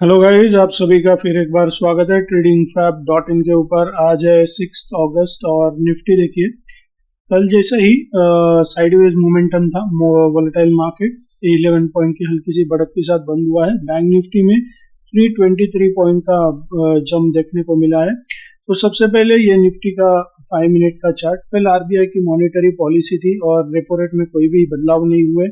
Hello guys, आप सभी का फिर एक बार स्वागत है tradingfab.in के ऊपर। आज है 6 अगस्त और निफ्टी देखिए कल जैसा ही साइडवेज मोमेंटम था। वोलेटाइल मार्केट 11 पॉइंट की हल्की सी बढ़त के साथ बंद हुआ है। बैंक निफ्टी में 323 पॉइंट का जंप देखने को मिला है। तो सबसे पहले ये निफ्टी का 5 मिनट का चार्ट। कल आरबीआई की मॉनेटरी पॉलिसी थी और रेपो रेट में कोई भी बदलाव नहीं हुए,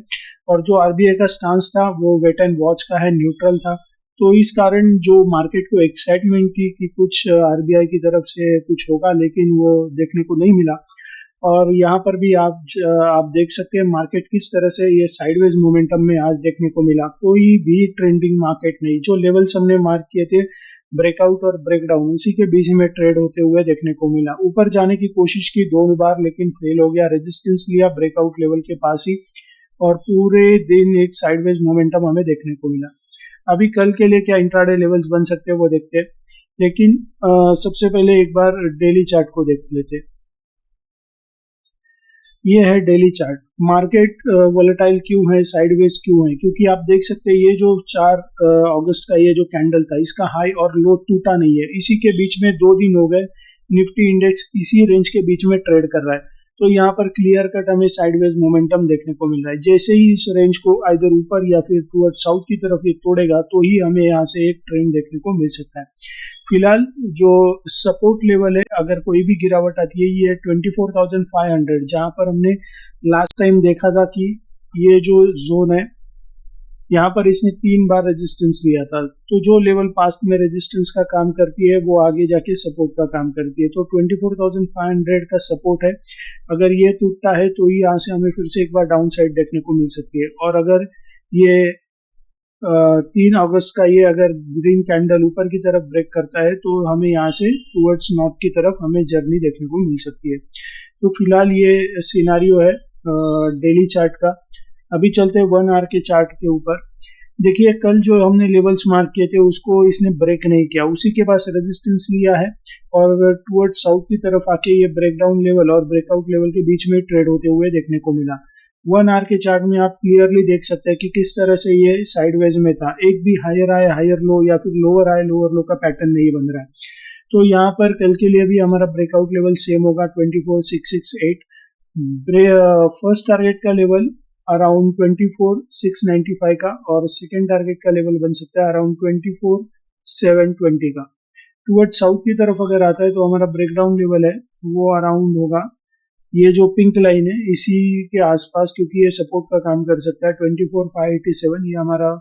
और जो आरबीआई का स्टांस था वो वेट एंड वॉच का है, न्यूट्रल था। तो इस कारण जो मार्केट को एक्साइटमेंट थी कि कुछ आरबीआई की तरफ से कुछ होगा, लेकिन वो देखने को नहीं मिला। और यहाँ पर भी आप देख सकते हैं मार्केट किस तरह से ये साइडवेज मोमेंटम में आज देखने को मिला। कोई भी ट्रेंडिंग मार्केट नहीं, जो लेवल्स हमने मार्क किए थे ब्रेकआउट और ब्रेकडाउन, उसी के बीच में ट्रेड होते हुए देखने को मिला। ऊपर जाने की कोशिश की 2 बार, लेकिन फेल हो गया। रेजिस्टेंस लिया ब्रेकआउट लेवल के पास ही, और पूरे दिन एक साइडवेज मोमेंटम हमें देखने को मिला। अभी कल के लिए क्या इंट्राडे लेवल्स बन सकते हैं वो देखते हैं, लेकिन सबसे पहले एक बार डेली चार्ट को देख लेते हैं। ये है डेली चार्ट। मार्केट वोलेटाइल क्यों है, साइडवेज क्यों है? क्योंकि आप देख सकते हैं ये जो 4 अगस्त का ये जो कैंडल था, इसका हाई और लो टूटा नहीं है। इसी के बीच में 2 दिन हो गए, निफ्टी इंडेक्स इसी रेंज के बीच में ट्रेड कर रहा है। तो यहाँ पर क्लियर कट हमें साइडवेज मोमेंटम देखने को मिल रहा है। जैसे ही इस रेंज को आइदर ऊपर या फिर टुवर्ड साउथ की तरफ ये तोड़ेगा, तो ही हमें यहाँ से एक ट्रेंड देखने को मिल सकता है। फिलहाल जो सपोर्ट लेवल है, अगर कोई भी गिरावट आती है, ये 24,500, जहां पर हमने लास्ट टाइम देखा था कि ये जो जोन है, यहाँ पर इसने 3 बार रेजिस्टेंस लिया था। तो जो लेवल पास्ट में रेजिस्टेंस का काम करती है, वो आगे जाके सपोर्ट का काम करती है। तो 24,500 का सपोर्ट है। अगर ये टूटता है तो यहाँ से हमें फिर से एक बार डाउन साइड देखने को मिल सकती है। और अगर ये 3 अगस्त का ये अगर ग्रीन कैंडल ऊपर की तरफ ब्रेक करता है, तो हमें यहाँ से टुवर्ड्स नॉर्थ की तरफ हमें जर्नी देखने को मिल सकती है। तो फिलहाल ये सिनारियो है डेली चार्ट का। अभी चलते हैं 1 आवर के चार्ट के ऊपर। देखिए कल जो हमने लेवल्स मार्क किए थे उसको इसने ब्रेक नहीं किया, उसी के पास रेजिस्टेंस लिया है, और टुवर्ड साउथ की तरफ आके ये ब्रेकडाउन लेवल और ब्रेकआउट लेवल के बीच में ट्रेड होते हुए देखने को मिला। 1 आवर के चार्ट में आप क्लियरली देख सकते हैं कि किस तरह से ये साइडवेज में था। एक भी हायर आए हायर लो या फिर लोअर आए लोअर लो का पैटर्न नहीं बन रहा है। तो यहाँ पर कल के लिए भी हमारा ब्रेकआउट लेवल सेम होगा 24,668। फर्स्ट टारगेट का लेवल अराउंड 24,695 का, और सेकेंड टारगेट का लेवल बन सकता है अराउंड 24,720 का। टुवर्ड साउथ की तरफ अगर आता है तो हमारा ब्रेकडाउन लेवल है वो अराउंड होगा ये जो पिंक लाइन है इसी के आसपास, क्योंकि ये सपोर्ट का काम कर सकता है 24,587। ये हमारा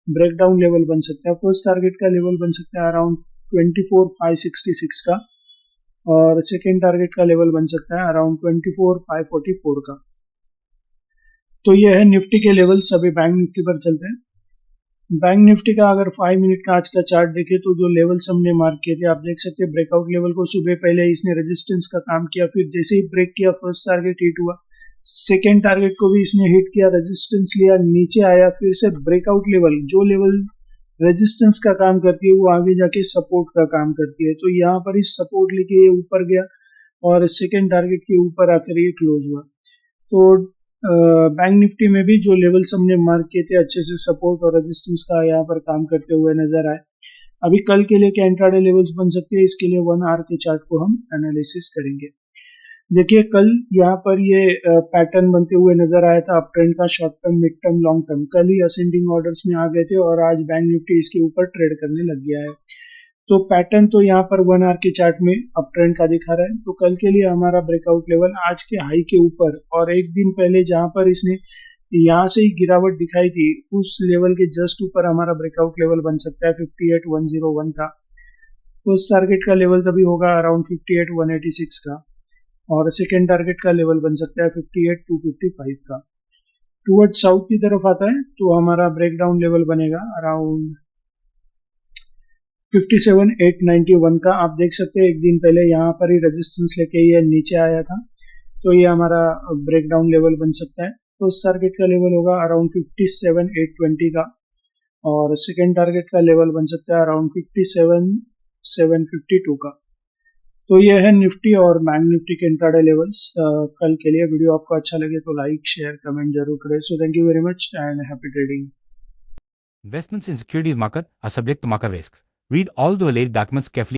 ब्रेकडाउन लेवल बन सकता है। फर्स्ट टारगेट का लेवल बन सकता है अराउंड 24,566 का, और सेकेंड टारगेट का लेवल बन सकता है अराउंड 24,544 का। तो ये है निफ्टी के लेवल्स। अभी बैंक निफ्टी पर चलते हैं। बैंक निफ्टी का अगर 5 मिनट का आज का चार्ट देखें तो जो लेवल्स हमने मार्क किए थे, आप देख सकते हैं ब्रेकआउट लेवल को सुबह पहले इसने रेजिस्टेंस का काम किया, फिर जैसे ही ब्रेक किया फर्स्ट टारगेट हिट हुआ, सेकेंड टारगेट को भी इसने हिट किया, रेजिस्टेंस लिया, नीचे आया, फिर से ब्रेकआउट लेवल, जो लेवल रेजिस्टेंस का काम करती है वो आगे जाके सपोर्ट का काम करती है। तो यहाँ पर इस सपोर्ट लेके ये ऊपर गया और सेकेंड टारगेट के ऊपर आकर ये क्लोज हुआ। तो बैंक निफ्टी में भी जो लेवल्स हमने मार्क किए थे अच्छे से सपोर्ट और रेजिस्टेंस का यहाँ पर काम करते हुए नजर आए। अभी कल के लिए क्या इंट्राडे लेवल्स बन सकते हैं, इसके लिए 1 आवर के चार्ट को हम एनालिसिस करेंगे। देखिए कल यहाँ पर ये पैटर्न बनते हुए नजर आया था, अप ट्रेंड का, short term, mid term, long term. कल ही असेंडिंग ऑर्डर्स में आ गए थे और आज बैंक निफ्टी इसके ऊपर ट्रेड करने लग गया है। तो पैटर्न तो यहाँ पर 1 आवर के चार्ट में अप ट्रेंड का दिखा रहा है। तो कल के लिए हमारा ब्रेकआउट लेवल आज के हाई के ऊपर, और एक दिन पहले जहां पर इसने यहाँ से ही गिरावट दिखाई थी, उस लेवल के जस्ट ऊपर हमारा ब्रेकआउट लेवल बन सकता है 58,101 का। फर्स्ट टारगेट का लेवल तभी होगा अराउंड 58,186 का, और सेकेंड टारगेट का लेवल बन सकता है 58,255 का। टुवर्ड साउथ की तरफ आता है तो हमारा ब्रेकडाउन लेवल बनेगा अराउंड 57,891 का। आप देख सकते हैं एक दिन पहले यहाँ पर ही रेजिस्टेंस लेके ये नीचे आया था, तो ये हमारा ब्रेकडाउन लेवल बन सकता है। फर्स्ट टारगेट का लेवल होगा अराउंड 57,820 का, और सेकेंड टारगेट का लेवल बन सकता है अराउंड 57,752 का। तो ये है निफ्टी और बैंक निफ्टी के इंट्राडे लेवल्स कल के लिए। वीडियो आपको अच्छा लगे तो लाइक शेयर कमेंट जरूर करें। So thank you very much and happy trading. Investments in securities market are subject to market risks. Read all the related documents carefully.